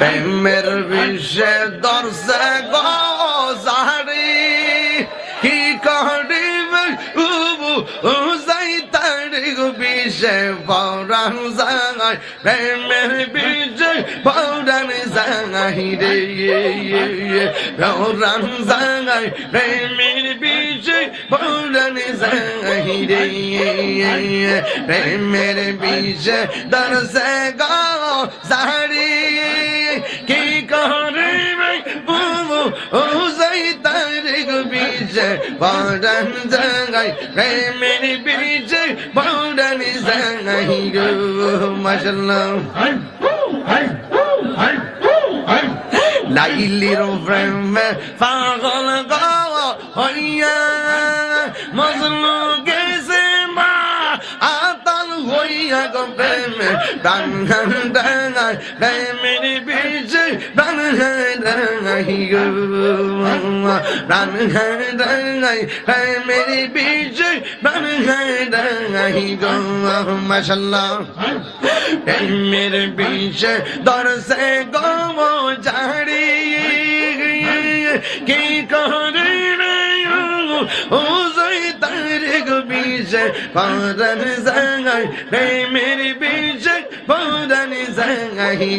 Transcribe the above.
প্রেমের বিষে দর্শে গজারি কি করিবে যাই তারি বিষে পরাণ যায় প্রেমের বিষে পরাণ যায় রে পরাণ যায় প্রেমের বিষে পরাণ যায় রে প্রেমের বিষে দর্শে গজারি কি করিবে যাই তারি বিষে পরাণ যায় প্রেমের বিষে পরাণ যায় গো মাশাআল্লাহ লাইলির প্রেমে পাগল গো হইয়া মজনু গেছে মা আতাল হইয়া গো প্রেমে প্রাণ ডাঙায় প্রেমের বিষে প্রাণ ডাঙাই গো প্রাণ ডাঙায় প্রেমের বিষে প্রাণ ডাঙাই গো মাশাআল্লাহ প্রেমের বিষে দর্শে গো জাড়ি কি করিবে ও যাই তারে গো বিষে পরাণ যায় প্রেমের বিষে পরাণ যায়